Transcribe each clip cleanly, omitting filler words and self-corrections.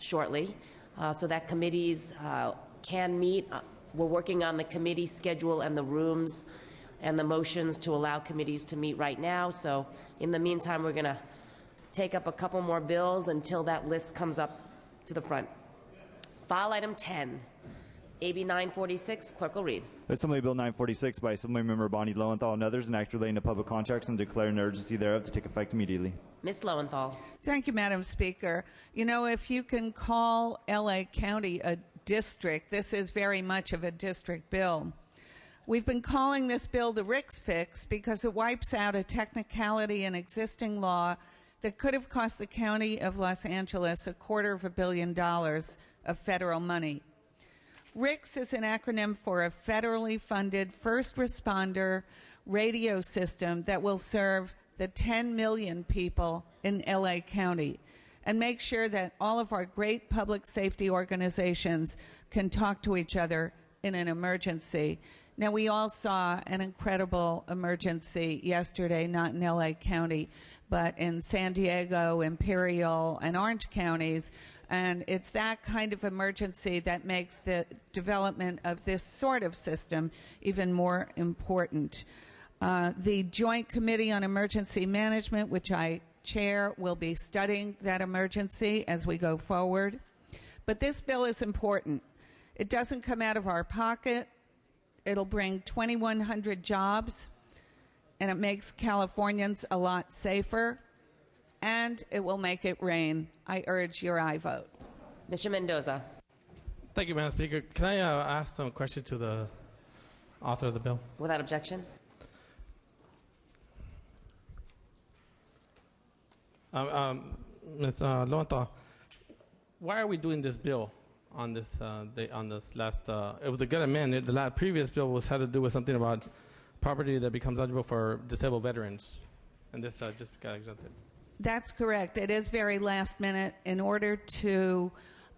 shortly, so that committees can meet. We're working on the committee schedule and the rooms and the motions to allow committees to meet right now. So in the meantime, we're going to take up a couple more bills until that list comes up to the front. File item 10, AB 946. Clerk will read. Assembly Bill 946 by Assemblymember Bonnie Lowenthal and others, an act relating to public contracts and declaring an urgency thereof to take effect immediately. Ms. Lowenthal. Thank you, Madam Speaker. You know, if you can call L.A. County a district, this is very much of a district bill. We've been calling this bill the Ricks Fix because it wipes out a technicality in existing law that could have cost the County of Los Angeles $250 million of federal money. RICS is an acronym for a federally funded first responder radio system that will serve the 10 million people in LA County and make sure that all of our great public safety organizations can talk to each other in an emergency. Now, we all saw an incredible emergency yesterday, not in LA County, but in San Diego, Imperial, and Orange counties. And it's that kind of emergency that makes the development of this sort of system even more important. The Joint Committee on Emergency Management, which I chair, will be studying that emergency as we go forward. But this bill is important. It doesn't come out of our pocket. It'll bring 2,100 jobs, and it makes Californians a lot safer, and it will make it rain. I urge your aye vote. Mr. Mendoza. Thank you, Madam Speaker. Can I ask some questions to the author of the bill? Without objection. Ms. Lowenthal, why are we doing this bill on this last? It was a good amendment. The previous bill had to do with something about property that becomes eligible for disabled veterans, and this just got exempted. That's correct. It is very last minute in order to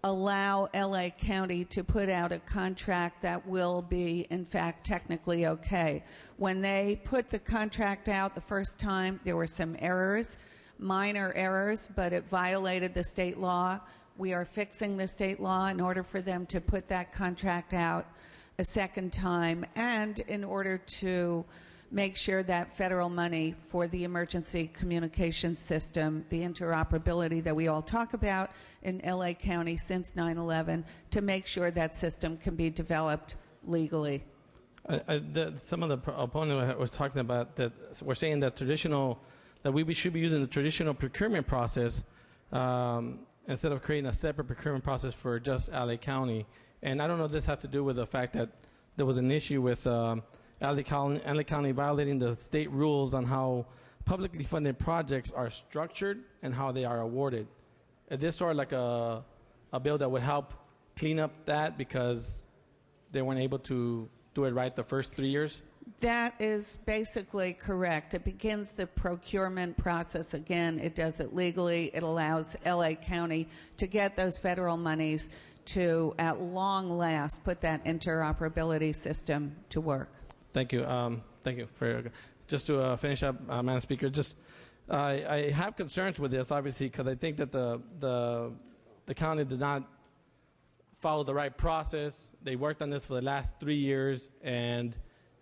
allow LA County to put out a contract that will be, in fact, technically okay. When they put the contract out the first time, there were some errors, minor errors, but it violated the state law. We are fixing the state law in order for them to put that contract out a second time, and in order to make sure that federal money for the emergency communication system, the interoperability that we all talk about in LA County since 9/11, to make sure that system can be developed legally. Some of the opponent was talking about that. We're saying that we should be using the traditional procurement process instead of creating a separate procurement process for just LA County. And I don't know if this has to do with the fact that there was an issue with LA County violating the state rules on how publicly funded projects are structured and how they are awarded. Is this sort of like a bill that would help clean up that because they weren't able to do it right the first 3 years? That is basically correct. It begins the procurement process again. It does it legally. It allows LA County to get those federal monies to, at long last, put that interoperability system to work. Thank you. Thank you. Just to finish up, Madam Speaker, I have concerns with this, obviously, because I think that the county did not follow the right process. They worked on this for the last 3 years, and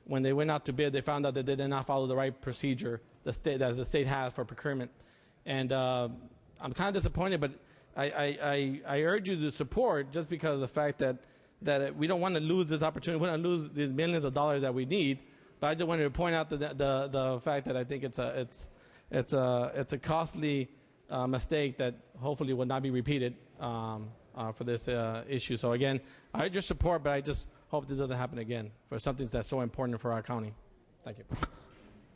when they went out to bid, they found out that they did not follow the right procedure that the state has for procurement. And I'm kind of disappointed, but I urge you to support, just because of the fact that we don't want to lose this opportunity. We don't want to lose these millions of dollars that we need. But I just wanted to point out the fact that I think it's a costly mistake that hopefully will not be repeated for this issue. So again, I urge your support, but I just hope this doesn't happen again for something that's so important for our county. Thank you.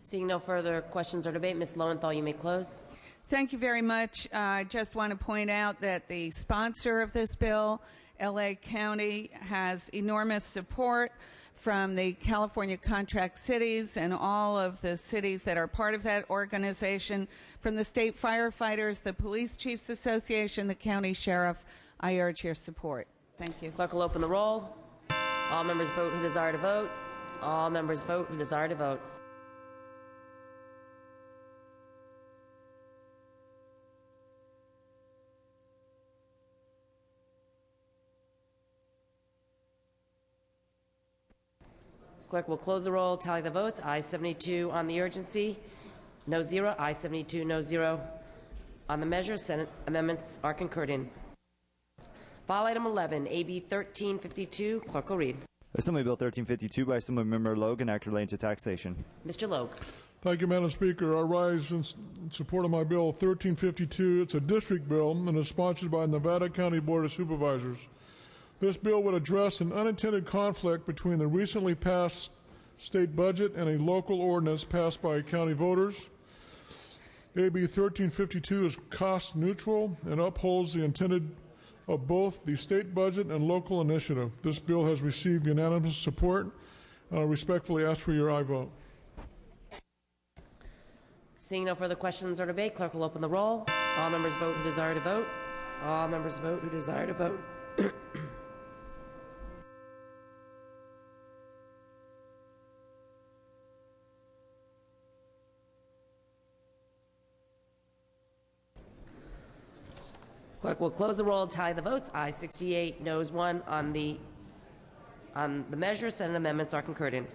Seeing no further questions or debate, Ms. Lowenthal, you may close. Thank you very much. I just want to point out that the sponsor of this bill, LA County, has enormous support from the California contract cities and all of the cities that are part of that organization, from the state firefighters, the Police Chiefs Association, the county sheriff. I urge your support. Thank you. Clerk will open the roll. All members vote who desire to vote. All members vote who desire to vote. Clerk will close the roll, tally the votes. Ayes 72 on the urgency, no zero. Ayes 72, no zero. On the measure, Senate amendments are concurred in. File item 11, AB 1352. Clerk will read. Assembly Bill 1352 by Assemblymember Logue, an act relating to taxation. Mr. Logue. Thank you, Madam Speaker. I rise in support of my bill 1352. It's a district bill and is sponsored by the Nevada County Board of Supervisors. This bill would address an unintended conflict between the recently passed state budget and a local ordinance passed by county voters. AB 1352 is cost neutral and upholds the intended of both the state budget and local initiative. This bill has received unanimous support. I respectfully ask for your aye vote. Seeing no further questions or debate, clerk will open the roll. All members vote who desire to vote. All members vote who desire to vote. Clerk will close the roll, tally the votes. Ayes 68, noes 1 on the measure. Senate amendments are concurred in.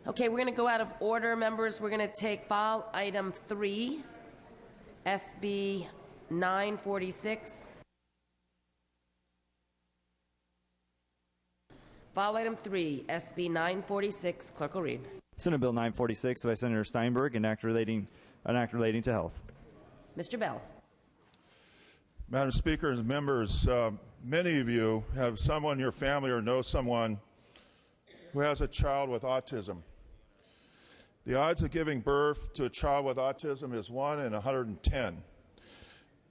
Okay, we're going to go out of order, members. We're going to take file item 3, SB 946. File item 3, SB 946. Clerk will read. Senate Bill 946 by Senator Steinberg, an act relating to health. Mr. Bell. Madam Speaker and members, many of you have someone in your family or know someone who has a child with autism. The odds of giving birth to a child with autism is 1 in 110.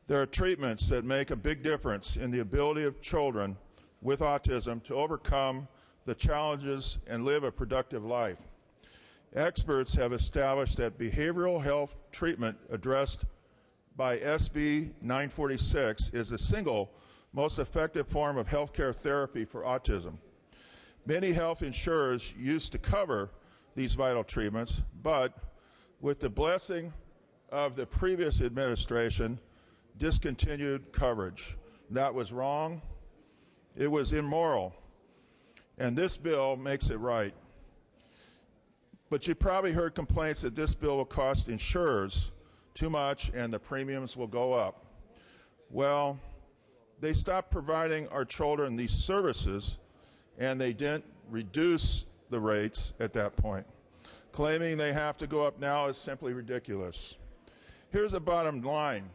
There are treatments that make a big difference in the ability of children with autism to overcome the challenges and live a productive life. Experts have established that behavioral health treatment addressed by SB 946 is the single most effective form of healthcare therapy for autism. Many health insurers used to cover these vital treatments, but with the blessing of the previous administration, discontinued coverage. That was wrong. It was immoral. And this bill makes it right. But you probably heard complaints that this bill will cost insurers too much and the premiums will go up. Well, they stopped providing our children these services and they didn't reduce the rates at that point. Claiming they have to go up now is simply ridiculous. Here's the bottom line.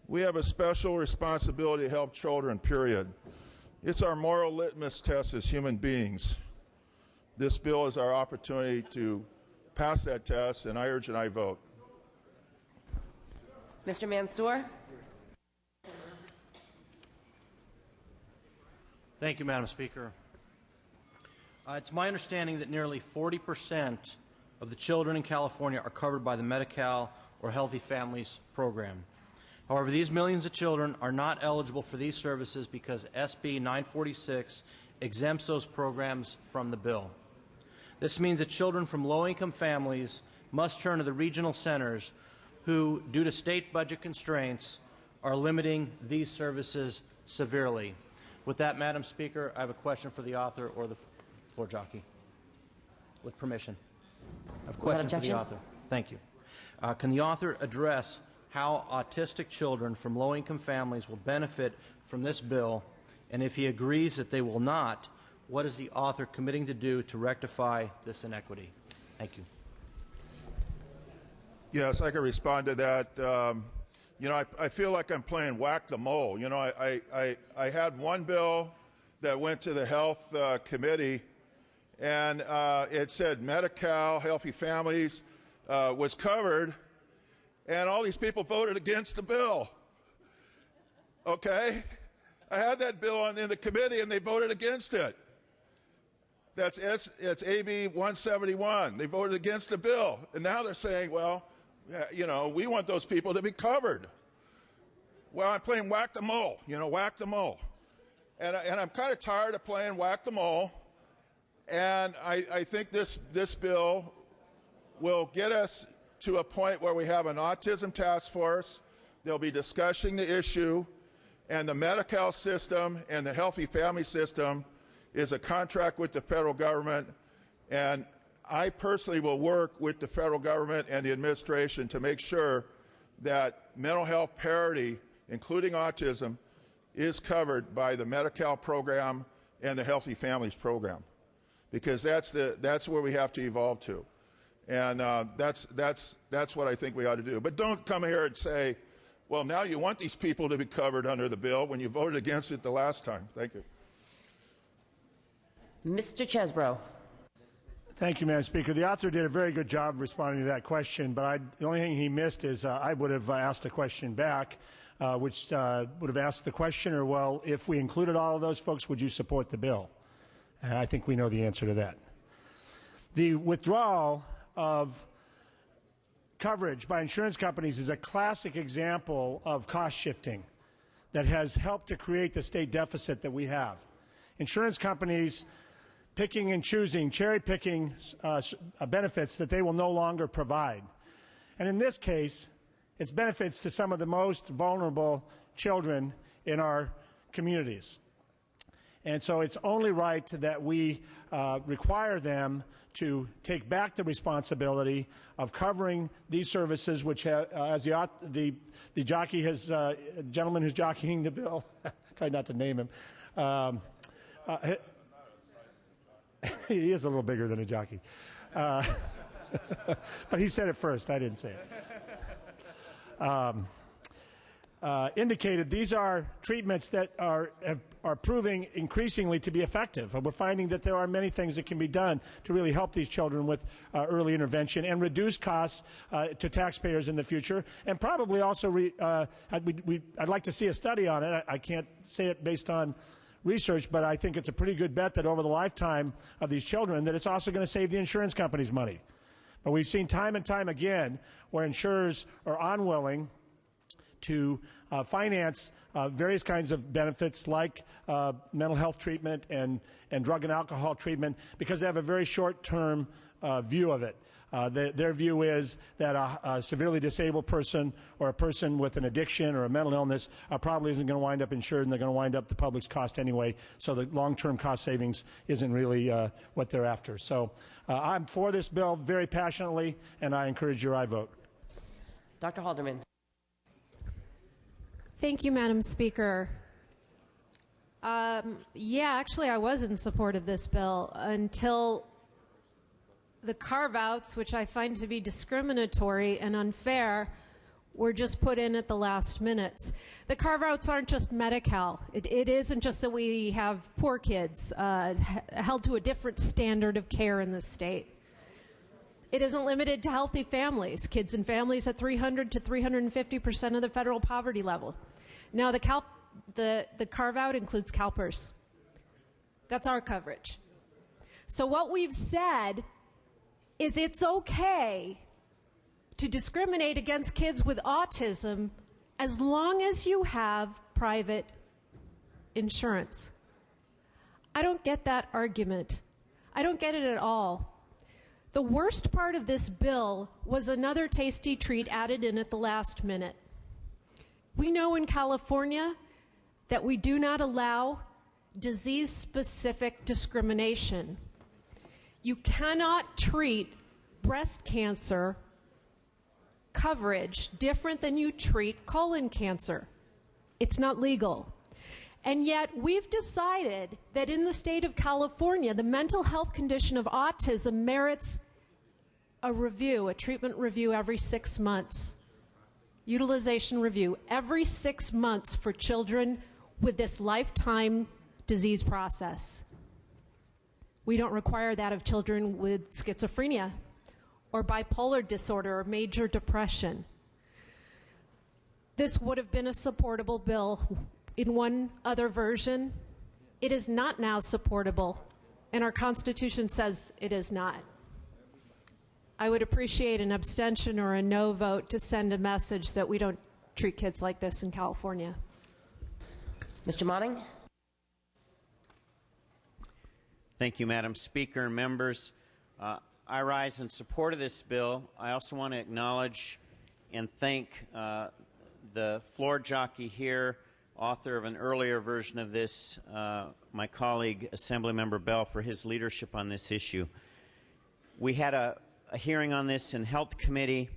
We have a special responsibility to help children, period. It's our moral litmus test as human beings. This bill is our opportunity to pass that test, and I urge and I vote. Mr. Mansour. Thank you, Madam Speaker. It's my understanding that nearly 40% of the children in California are covered by the Medi-Cal or Healthy Families program. However, these millions of children are not eligible for these services because SB 946 exempts those programs from the bill. This means that children from low-income families must turn to the regional centers who, due to state budget constraints, are limiting these services severely. With that, Madam Speaker, I have a question for the author or the floor jockey. With permission. I have a question for the author. Thank you. Can the author address how autistic children from low-income families will benefit from this bill, and if he agrees that they will not, what is the author committing to do to rectify this inequity? Thank you. Yes, I can respond to that. You know, I feel like I'm playing whack-the-mole. You know, I had one bill that went to the Health Committee, and it said Medi-Cal, Healthy Families was covered, and all these people voted against the bill. Okay? I had that bill in the committee, and they voted against it. It's AB 171. They voted against the bill. And now they're saying, well, you know, we want those people to be covered. Well, I'm playing whack-the-mole, you know, whack-the-mole. And I'm kind of tired of playing whack-the-mole. And I think this bill will get us to a point where we have an autism task force. They'll be discussing the issue. And the Medi-Cal system and the Healthy Family System is a contract with the federal government, and I personally will work with the federal government and the administration to make sure that mental health parity, including autism, is covered by the Medi-Cal program and the Healthy Families program, because that's where we have to evolve to, and that's what I think we ought to do. But don't come here and say, well, now you want these people to be covered under the bill when you voted against it the last time. Thank you. Mr. Chesbro. Thank you, Madam Speaker. The author did a very good job responding to that question, but the only thing he missed is I would have asked the question back, which would have asked the questioner, well, if we included all of those folks, would you support the bill? And I think we know the answer to that. The withdrawal of coverage by insurance companies is a classic example of cost shifting that has helped to create the state deficit that we have. Insurance companies picking and choosing, cherry-picking benefits that they will no longer provide. And in this case, it's benefits to some of the most vulnerable children in our communities. And so it's only right that we require them to take back the responsibility of covering these services, which, as the jockey has, gentleman who's jockeying the bill, try not to name him, he is a little bigger than a jockey. But he said it first. I didn't say it. Indicated these are treatments that are proving increasingly to be effective. We're finding that there are many things that can be done to really help these children with early intervention and reduce costs to taxpayers in the future. And probably also, I'd like to see a study on it. I can't say it based on research, but I think it's a pretty good bet that over the lifetime of these children that it's also going to save the insurance companies money. But we've seen time and time again where insurers are unwilling to finance various kinds of benefits like mental health treatment and drug and alcohol treatment because they have a very short-term view of it. Their view is that a severely disabled person or a person with an addiction or a mental illness probably isn't going to wind up insured, and they're going to wind up the public's cost anyway, so the long-term cost savings isn't really what they're after. So I'm for this bill very passionately, and I encourage your aye vote. Dr. Halderman. Thank you, Madam Speaker. Actually, I was in support of this bill until the carve-outs, which I find to be discriminatory and unfair, were just put in at the last minutes. The carve-outs aren't just Medi-Cal. It isn't just that we have poor kids held to a different standard of care in this state. It isn't limited to healthy families. Kids and families at 300 to 350% of the federal poverty level. Now, the carve-out includes CalPERS. That's our coverage. So what we've said is it's okay to discriminate against kids with autism as long as you have private insurance. I don't get that argument. I don't get it at all. The worst part of this bill was another tasty treat added in at the last minute. We know in California that we do not allow disease-specific discrimination. You cannot treat breast cancer coverage different than you treat colon cancer. It's not legal. And yet we've decided that in the state of California, the mental health condition of autism merits a review, a treatment review every 6 months. Utilization review every 6 months for children with this lifetime disease process. We don't require that of children with schizophrenia or bipolar disorder or major depression. This would have been a supportable bill in one other version. It is not now supportable, and our Constitution says it is not. I would appreciate an abstention or a no vote to send a message that we don't treat kids like this in California. Mr. Monning? Thank you, Madam Speaker and members. I rise in support of this bill. I also want to acknowledge and thank the floor jockey here, author of an earlier version of this, my colleague, Assemblymember Bell, for his leadership on this issue. We had a hearing on this in Health Committee.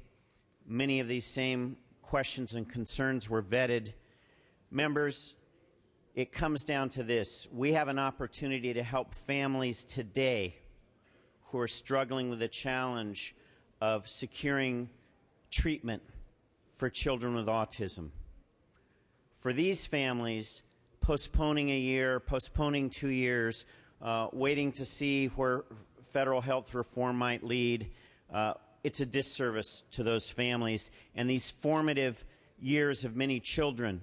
Many of these same questions and concerns were vetted. Members, it comes down to this. We have an opportunity to help families today who are struggling with the challenge of securing treatment for children with autism. For these families, postponing a year, postponing 2 years, waiting to see where federal health reform might lead, it's a disservice to those families. And these formative years of many children,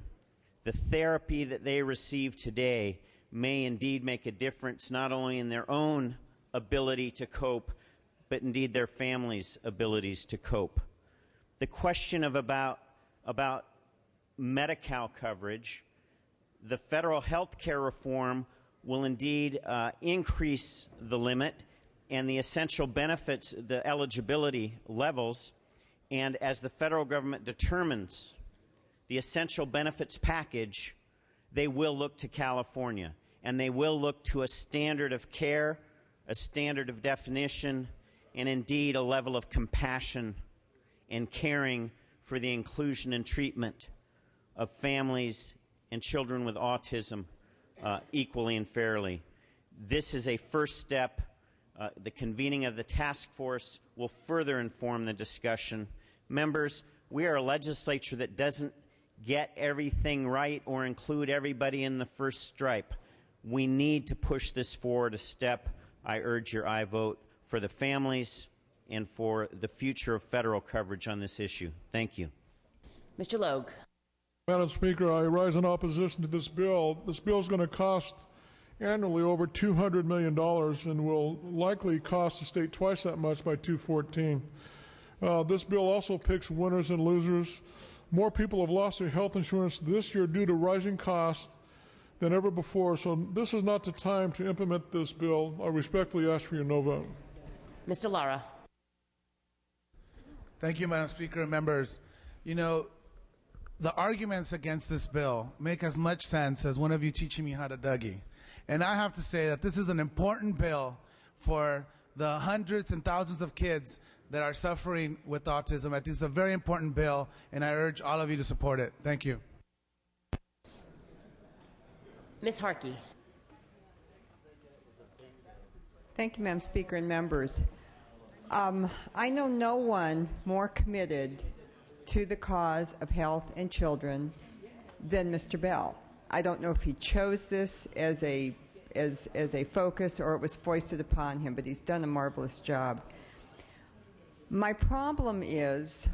the therapy that they receive today may indeed make a difference not only in their own ability to cope, but indeed their families' abilities to cope. The question of about Medi-Cal coverage, the federal health care reform will indeed increase the limit and the essential benefits, the eligibility levels, and as the federal government determines the essential benefits package, they will look to California, and they will look to a standard of care, a standard of definition, and indeed a level of compassion and caring for the inclusion and treatment of families and children with autism equally and fairly. This is a first step. The convening of the task force will further inform the discussion. Members, we are a legislature that doesn't get everything right or include everybody in the first stripe. We need to push this forward a step. I urge your aye vote for the families and for the future of federal coverage on this issue. Thank you. Mr. Logue. Madam Speaker, I rise in opposition to this bill. This bill is going to cost annually over $200 million and will likely cost the state twice that much by 2014. This bill also picks winners and losers. More people have lost their health insurance this year due to rising costs than ever before, so this is not the time to implement this bill. I respectfully ask for your no vote. Mr. Lara. Thank you, Madam Speaker and members. You know, the arguments against this bill make as much sense as one of you teaching me how to Dougie. And I have to say that this is an important bill for the hundreds and thousands of kids that are suffering with autism. I think it's a very important bill, and I urge all of you to support it. Thank you. Ms. Harkey. Thank you, Madam Speaker and members. I know no one more committed to the cause of health and children than Mr. Bell. I don't know if he chose this as a focus or it was foisted upon him, but he's done a marvelous job. My problem is,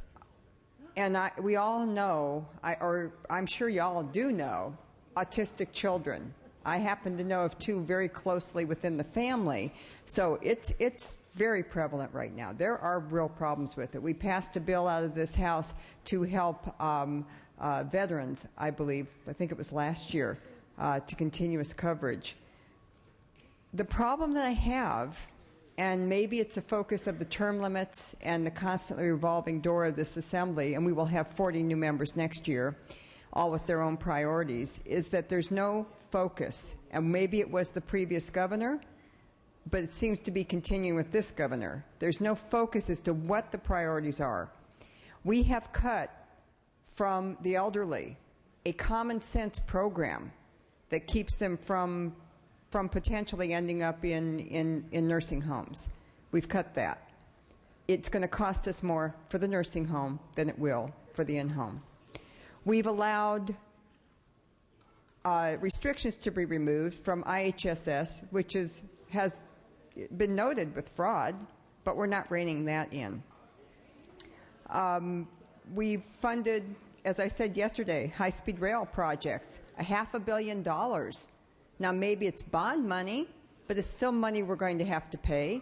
and we all know, or I'm sure you all do know, autistic children. I happen to know of two very closely within the family, so it's very prevalent right now. There are real problems with it. We passed a bill out of this House to help veterans, I believe, I think it was last year, to continuous coverage. The problem that I have, and maybe it's the focus of the term limits and the constantly revolving door of this assembly, and we will have 40 new members next year, all with their own priorities, is that there's no focus. And maybe it was the previous governor, but it seems to be continuing with this governor. There's no focus as to what the priorities are. We have cut from the elderly a common sense program that keeps them from potentially ending up in nursing homes. We've cut that. It's going to cost us more for the nursing home than it will for the in-home. We've allowed restrictions to be removed from IHSS, which has been noted with fraud, but we're not reining that in. We've funded, as I said yesterday, high-speed rail projects, $500 million. Now, maybe it's bond money, but it's still money we're going to have to pay.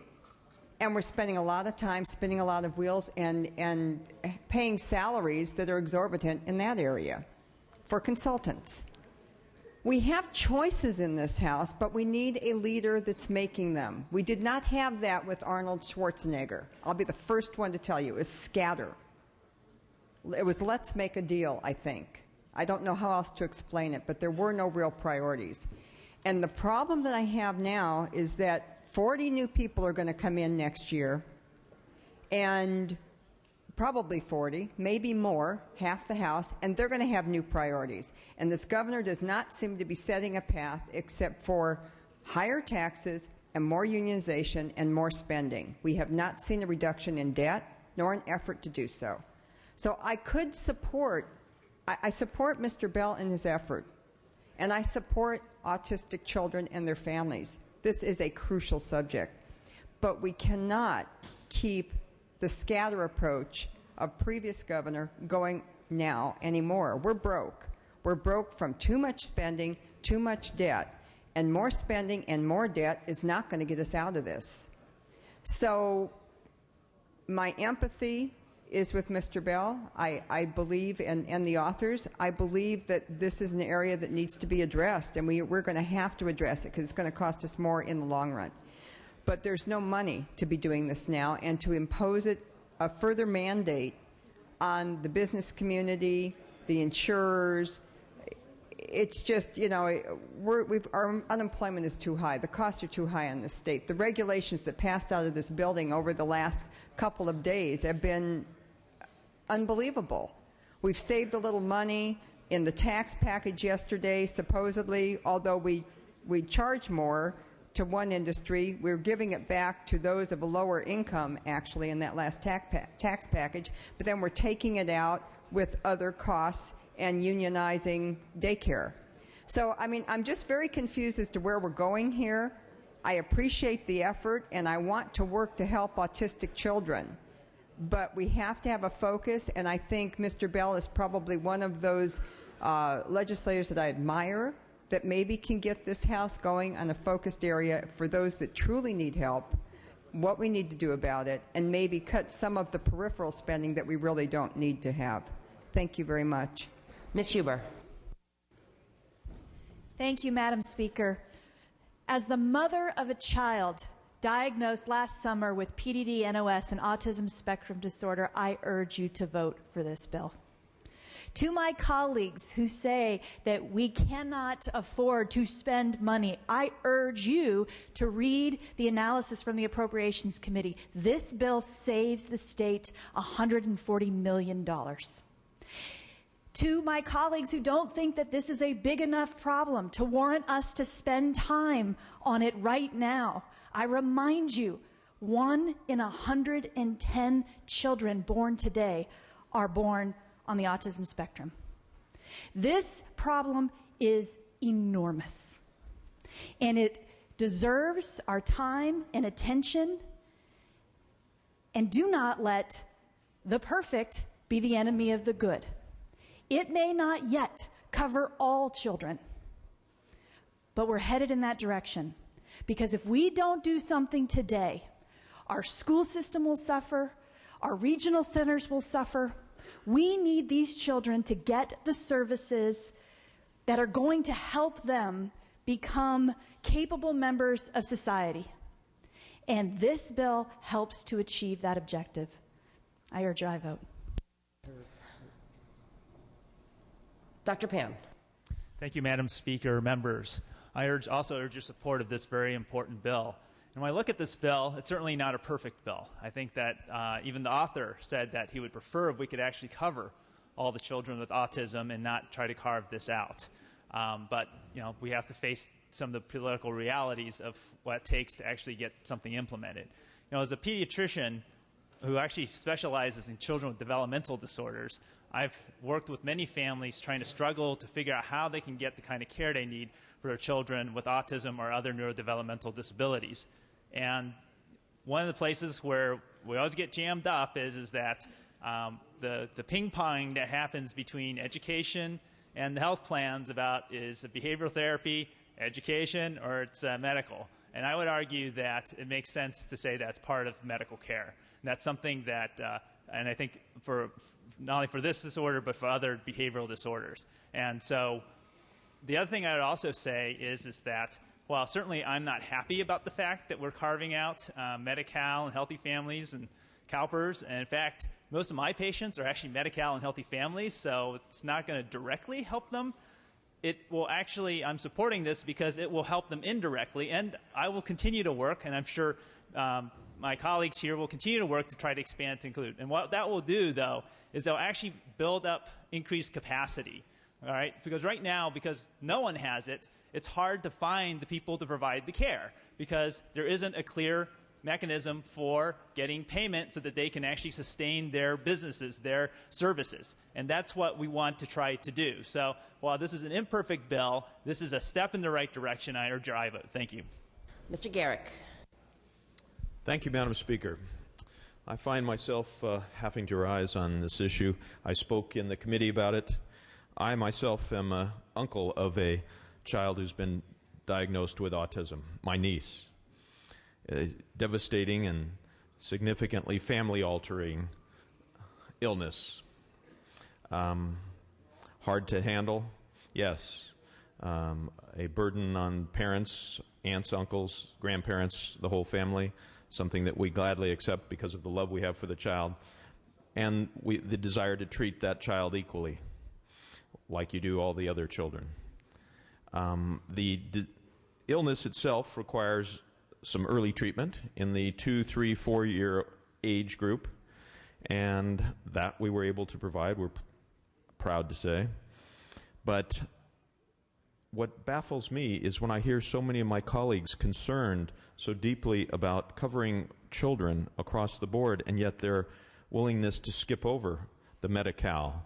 And we're spending a lot of time spinning a lot of wheels and paying salaries that are exorbitant in that area for consultants. We have choices in this House, but we need a leader that's making them. We did not have that with Arnold Schwarzenegger. I'll be the first one to tell you. It was scatter. It was let's make a deal, I think. I don't know how else to explain it, but there were no real priorities. And the problem that I have now is that 40 new people are going to come in next year, and probably 40, maybe more, half the House, and they're going to have new priorities. And this governor does not seem to be setting a path except for higher taxes and more unionization and more spending. We have not seen a reduction in debt, nor an effort to do so. So I could support, I support Mr. Bell in his effort, and I support autistic children and their families. This is a crucial subject. But we cannot keep the scatter approach of previous governor going now anymore. We're broke. We're broke from too much spending, too much debt. And more spending and more debt is not going to get us out of this. So my empathy is with Mr. Bell. I believe, and the authors, I believe that this is an area that needs to be addressed, and we're going to have to address it because it's going to cost us more in the long run. But there's no money to be doing this now, and to impose it, a further mandate on the business community, the insurers, it's just, you know, our unemployment is too high. The costs are too high in this state. The regulations that passed out of this building over the last couple of days have been unbelievable. We've saved a little money in the tax package yesterday, supposedly, although we charge more to one industry, we're giving it back to those of a lower income, actually, in that last tax package, but then we're taking it out with other costs and unionizing daycare. So, I mean, I'm just very confused as to where we're going here. I appreciate the effort, and I want to work to help autistic children. But we have to have a focus, and I think Mr. Bell is probably one of those legislators that I admire that maybe can get this House going on a focused area for those that truly need help, what we need to do about it, and maybe cut some of the peripheral spending that we really don't need to have. Thank you very much. Ms. Huber. Thank you, Madam Speaker. As the mother of a child diagnosed last summer with PDD-NOS and autism spectrum disorder, I urge you to vote for this bill. To my colleagues who say that we cannot afford to spend money, I urge you to read the analysis from the Appropriations Committee. This bill saves the state $140 million. To my colleagues who don't think that this is a big enough problem to warrant us to spend time on it right now, I remind you, 1 in 110 children born today are born on the autism spectrum. This problem is enormous, and it deserves our time and attention. And do not let the perfect be the enemy of the good. It may not yet cover all children, but we're headed in that direction. Because if we don't do something today, our school system will suffer, our regional centers will suffer. We need these children to get the services that are going to help them become capable members of society. And this bill helps to achieve that objective. I urge I vote. Dr. Pan. Thank you, Madam Speaker, members. I also urge your support of this very important bill. And when I look at this bill, it's certainly not a perfect bill. I think that even the author said that he would prefer if we could actually cover all the children with autism and not try to carve this out. But you know, we have to face some of the political realities of what it takes to actually get something implemented. You know, as a pediatrician who actually specializes in children with developmental disorders, I've worked with many families trying to struggle to figure out how they can get the kind of care they need for their children with autism or other neurodevelopmental disabilities. And one of the places where we always get jammed up is that the ping-pong that happens between education and the health plans about is behavioral therapy, education, or it's medical. And I would argue that it makes sense to say that's part of medical care. And that's something that, and I think for not only for this disorder, but for other behavioral disorders. And so the other thing I would also say is that while certainly I'm not happy about the fact that we're carving out Medi-Cal and Healthy Families and CalPERS, and in fact, most of my patients are actually Medi-Cal and healthy families, so it's not going to directly help them. It will actually, I'm supporting this because it will help them indirectly, and I will continue to work, and I'm sure my colleagues here will continue to work to try to expand to include. And what that will do, though, is they'll actually build up increased capacity, all right? Because right now, because no one has it, it's hard to find the people to provide the care because there isn't a clear mechanism for getting payment so that they can actually sustain their businesses, their services. And that's what we want to try to do. So while this is an imperfect bill, this is a step in the right direction. I urge your aye vote. Thank you. Mr. Garrick. Thank you, Madam Speaker. I find myself having to rise on this issue. I spoke in the committee about it. I myself am an uncle of a child who's been diagnosed with autism, my niece. Devastating and significantly family-altering illness. Hard to handle, yes. A burden on parents, aunts, uncles, grandparents, the whole family, something that we gladly accept because of the love we have for the child, and the desire to treat that child equally, like you do all the other children. The illness itself requires some early treatment in the 2, 3, 4-year age group, and that we were able to provide, we're proud to say. But what baffles me is when I hear so many of my colleagues concerned so deeply about covering children across the board, and yet their willingness to skip over the Medi-Cal,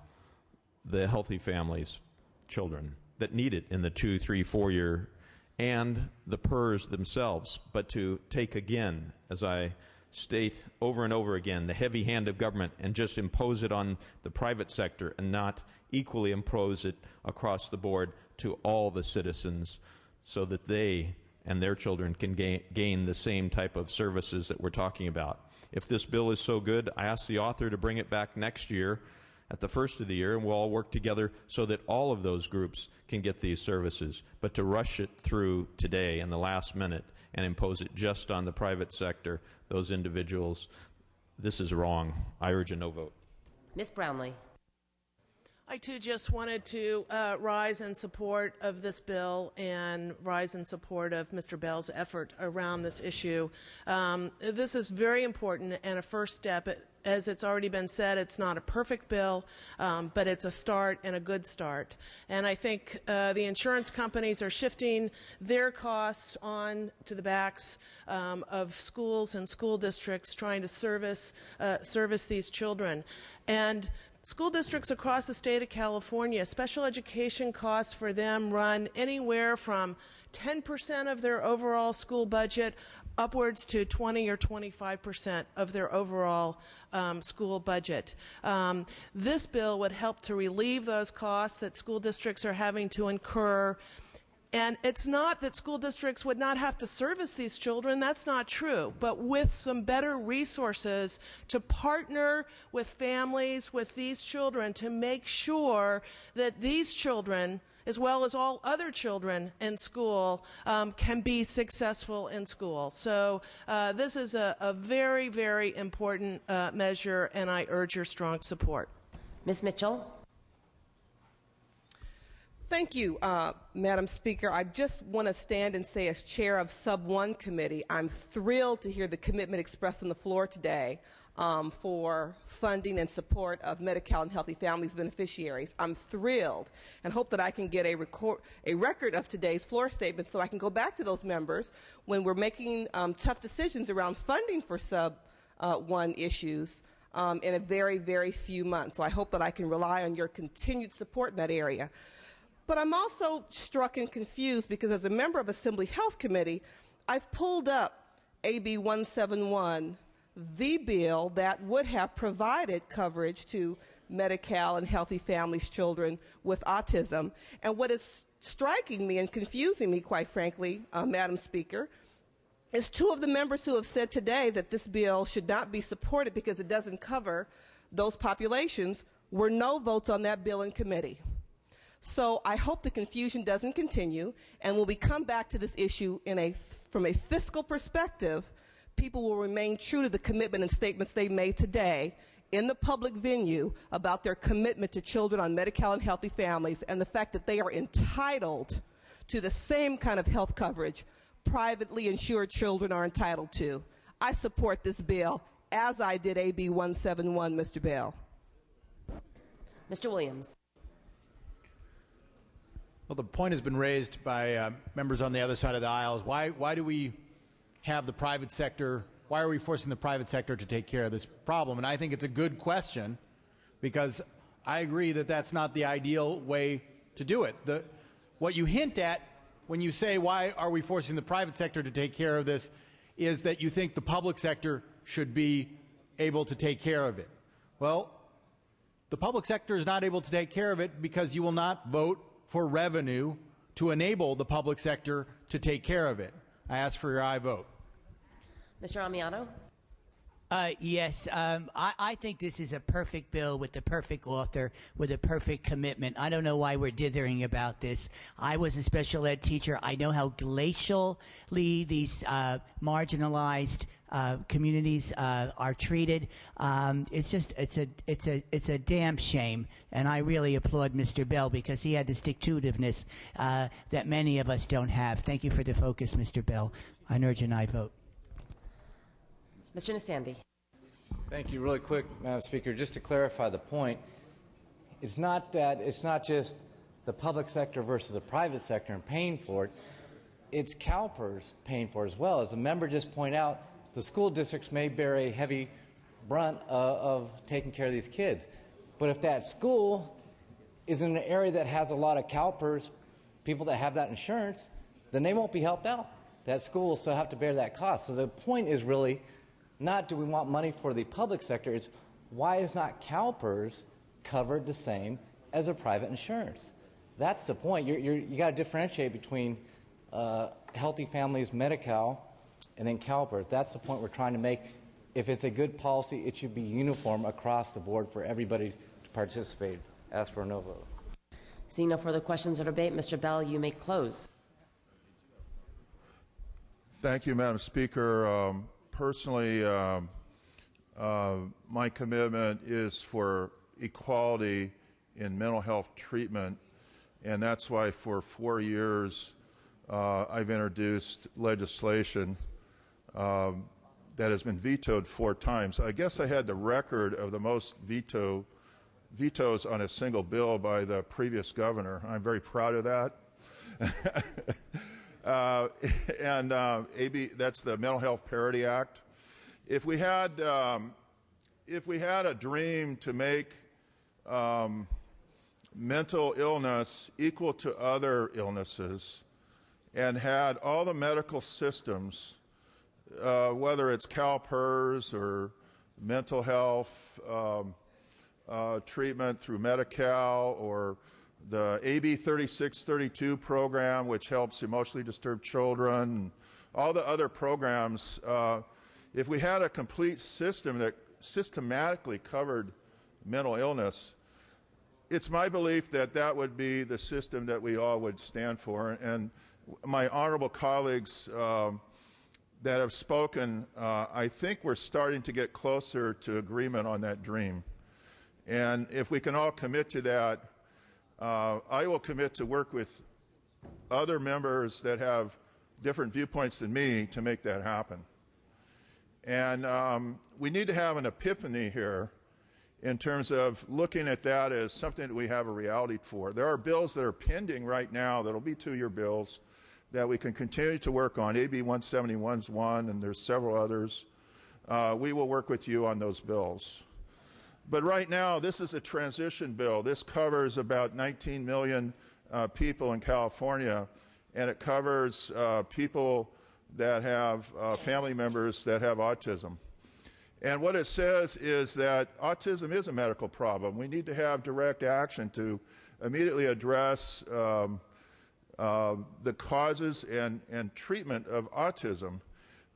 the healthy families, children that need it in the 2, 3, 4-year, and the PERS themselves, but to take again, as I state over and over again, the heavy hand of government and just impose it on the private sector and not equally impose it across the board to all the citizens so that they and their children can gain the same type of services that we're talking about. If this bill is so good, I ask the author to bring it back next year at the first of the year, and we'll all work together so that all of those groups can get these services. But to rush it through today in the last minute and impose it just on the private sector, those individuals, this is wrong. I urge a no vote. Ms. Brownlee. I, too, just wanted to rise in support of this bill and rise in support of Mr. Bell's effort around this issue. This is very important and a first step. As it's already been said, it's not a perfect bill, but it's a start and a good start. And I think the insurance companies are shifting their costs on to the backs of schools and school districts trying to service these children. And school districts across the state of California, special education costs for them run anywhere from 10% of their overall school budget upwards to 20 or 25% of their overall school budget. This bill would help to relieve those costs that school districts are having to incur. And it's not that school districts would not have to service these children. That's not true. But with some better resources to partner with families with these children to make sure that these children, as well as all other children in school, can be successful in school. So this is a very, very important measure, and I urge your strong support. Ms. Mitchell. Thank you, Madam Speaker. I just want to stand and say, as chair of Sub 1 Committee, I'm thrilled to hear the commitment expressed on the floor today for funding and support of Medi-Cal and Healthy Families beneficiaries. I'm thrilled and hope that I can get a record of today's floor statement so I can go back to those members when we're making tough decisions around funding for Sub 1 issues in a very, very few months. So I hope that I can rely on your continued support in that area. But I'm also struck and confused because as a member of Assembly Health Committee, I've pulled up AB 171, the bill that would have provided coverage to Medi-Cal and Healthy Families children with autism. And what is striking me and confusing me, quite frankly, Madam Speaker, is two of the members who have said today that this bill should not be supported because it doesn't cover those populations were no votes on that bill in committee. So I hope the confusion doesn't continue, and when we come back to this issue from a fiscal perspective, people will remain true to the commitment and statements they made today in the public venue about their commitment to children on Medi-Cal and healthy families and the fact that they are entitled to the same kind of health coverage privately insured children are entitled to. I support this bill, as I did AB 171, Mr. Bell. Mr. Williams. Well, the point has been raised by members on the other side of the aisle. Why do we have the private sector? Why are we forcing the private sector to take care of this problem? And I think it's a good question, because I agree that that's not the ideal way to do it. What you hint at when you say, why are we forcing the private sector to take care of this, is that you think the public sector should be able to take care of it. Well, the public sector is not able to take care of it because you will not vote for revenue to enable the public sector to take care of it. I ask for your aye vote. Mr. Amiano? Yes, I think this is a perfect bill with the perfect author, with a perfect commitment. I don't know why we're dithering about this. I was a special ed teacher. I know how glacially these marginalized communities are treated. It's a damn shame, and I really applaud Mr. Bell because he had the stick-to-itiveness that many of us don't have. Thank you for the focus, Mr. Bell. I urge an aye vote. Mr. Nastandi. Thank you. Really quick, Madam Speaker, just to clarify the point, it's not just the public sector versus the private sector and paying for it. It's CalPERS paying for it as well. As the member just pointed out, the school districts may bear a heavy brunt of taking care of these kids. But if that school is in an area that has a lot of CalPERS, people that have that insurance, then they won't be helped out. That school will still have to bear that cost. So the point is really not do we want money for the public sector, it's why is not CalPERS covered the same as a private insurance? That's the point. You got to differentiate between Healthy Families, Medi-Cal, and then CalPERS. That's the point we're trying to make. If it's a good policy, it should be uniform across the board for everybody to participate. Ask for a no vote. Seeing no further questions or debate, Mr. Bell, you may close. Thank you, Madam Speaker. Personally, my commitment is for equality in mental health treatment, and that's why for 4 years I've introduced legislation that has been vetoed 4 times. I guess I had the record of the most vetoes on a single bill by the previous governor. I'm very proud of that. AB, that's the Mental Health Parity Act. If we had a dream to make mental illness equal to other illnesses, and had all the medical systems, whether it's CalPERS or mental health treatment through Medi-Cal, or the AB 3632 program, which helps emotionally disturbed children, and all the other programs, if we had a complete system that systematically covered mental illness, it's my belief that that would be the system that we all would stand for. And my honorable colleagues that have spoken, I think we're starting to get closer to agreement on that dream. And if we can all commit to that, I will commit to work with other members that have different viewpoints than me to make that happen. And we need to have an epiphany here in terms of looking at that as something that we have a reality for. There are bills that are pending right now that will be 2-year bills that we can continue to work on. AB 171 is one, and there's several others. We will work with you on those bills. But right now, this is a transition bill. This covers about 19 million people in California, and it covers people that have family members that have autism. And what it says is that autism is a medical problem. We need to have direct action to immediately address the causes and treatment of autism,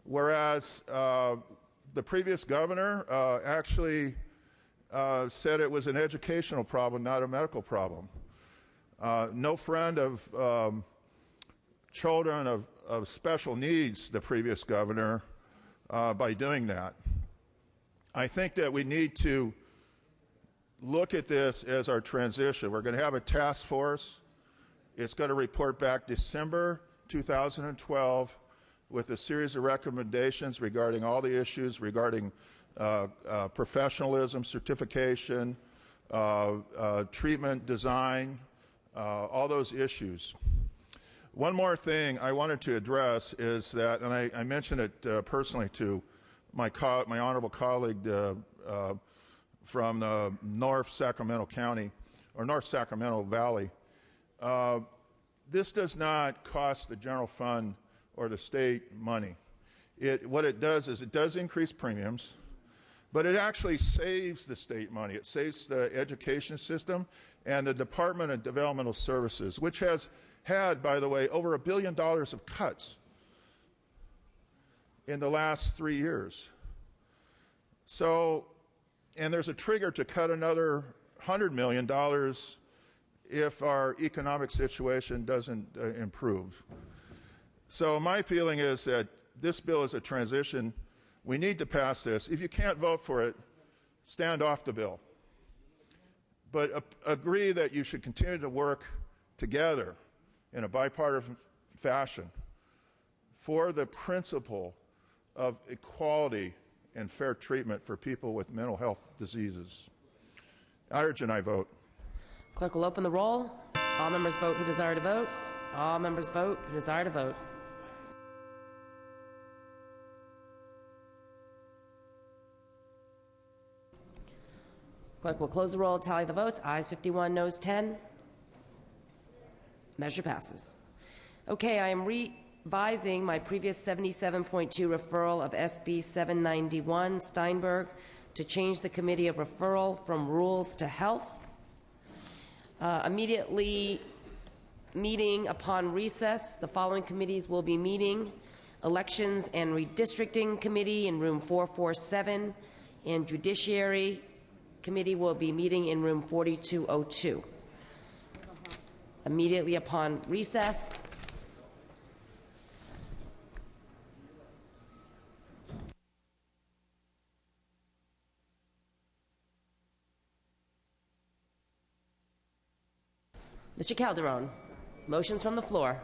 whereas the previous governor actually said it was an educational problem, not a medical problem. No friend of children of special needs, the previous governor, by doing that. I think that we need to look at this as our transition. We're going to have a task force. It's going to report back December 2012 with a series of recommendations regarding all the issues regarding professionalism, certification, treatment design, all those issues. One more thing I wanted to address is that, and I mentioned it personally to my honorable colleague from North Sacramento County, or North Sacramento Valley. This does not cost the general fund or the state money. What it does is it does increase premiums, but it actually saves the state money. It saves the education system and the Department of Developmental Services, which has had, by the way, over $1 billion of cuts in the last 3 years. So, and there's a trigger to cut another $100 million if our economic situation doesn't improve. So my feeling is that this bill is a transition. We need to pass this. If you can't vote for it, stand off the bill. But agree that you should continue to work together in a bipartisan fashion for the principle of equality and fair treatment for people with mental health diseases. I urge and I vote. Clerk will open the roll. All members vote who desire to vote. All members vote who desire to vote. Clerk will close the roll, tally the votes. Ayes 51, noes 10. Measure passes. Okay, I am revising my previous 77.2 referral of SB 791 Steinberg to change the committee of referral from rules to health. Immediately meeting upon recess, the following committees will be meeting: Elections and Redistricting Committee in room 447, and Judiciary Committee will be meeting in room 4202. Immediately upon recess. Mr. Calderon, motions from the floor.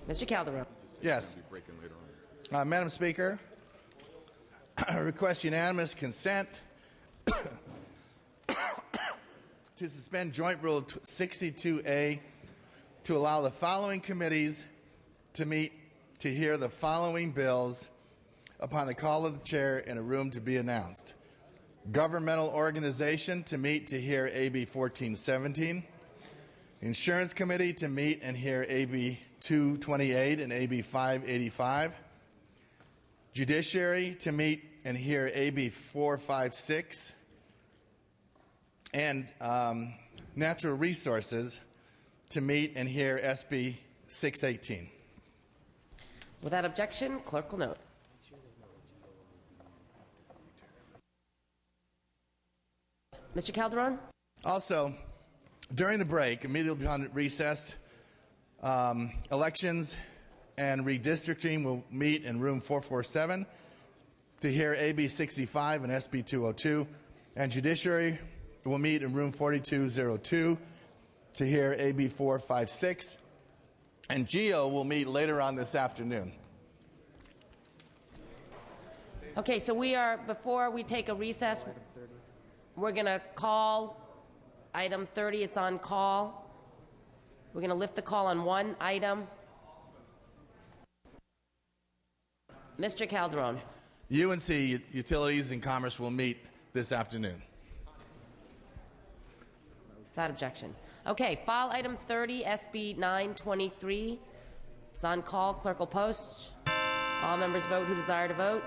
Mr. Calderon. Yes. Madam Speaker, I request unanimous consent to suspend Joint Rule 62A to allow the following committees to meet to hear the following bills upon the call of the chair in a room to be announced. Governmental Organization to meet to hear AB 1417. Insurance Committee to meet and hear AB 228 and AB 585. Judiciary to meet and hear AB 456. And Natural Resources to meet and hear SB 618. Without objection, clerk will note. Mr. Calderon? Also, during the break, immediately upon recess, Elections and Redistricting will meet in room 447 to hear AB 65 and SB 202, and Judiciary will meet in room 4202 to hear AB 456, and GEO will meet later on this afternoon. Okay, so before we take a recess, we're going to call item 30. It's on call. We're going to lift the call on one item. Mr. Calderon. UNC, Utilities and Commerce, will meet this afternoon. Without objection. Okay, file item 30, SB 923. It's on call. Clerk will post. All members vote who desire to vote.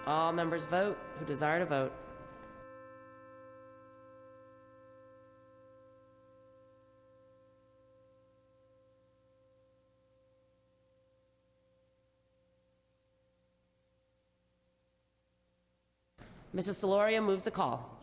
All members vote who desire to vote. Mrs. Soloria moves the call.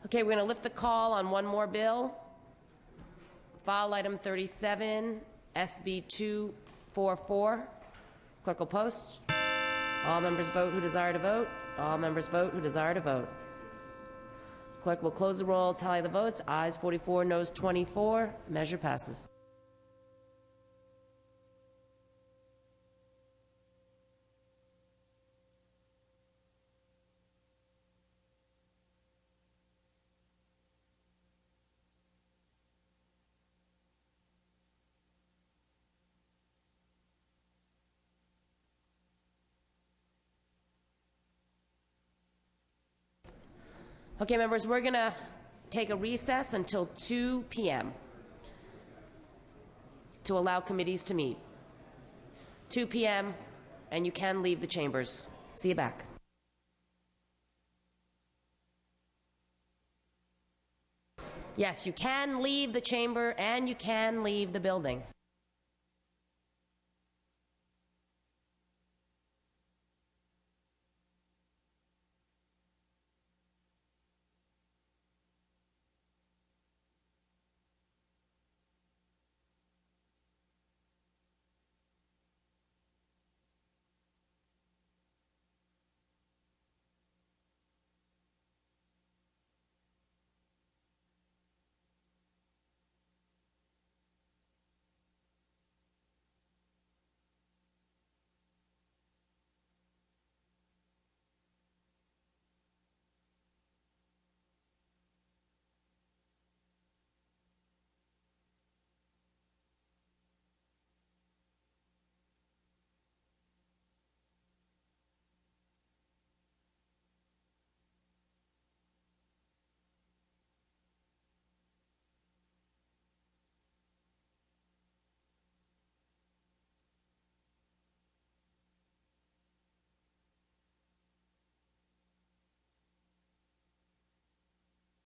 Okay, we're going to lift the call on one more bill. File item 37, SB 244. Clerk will post. All members vote who desire to vote. All members vote who desire to vote. Clerk will close the roll, tally the votes. Ayes 44, noes 24. Measure passes. Okay, members, we're going to take a recess until 2 p.m. to allow committees to meet. 2 p.m., and you can leave the chambers. See you back. Yes, you can leave the chamber and you can leave the building.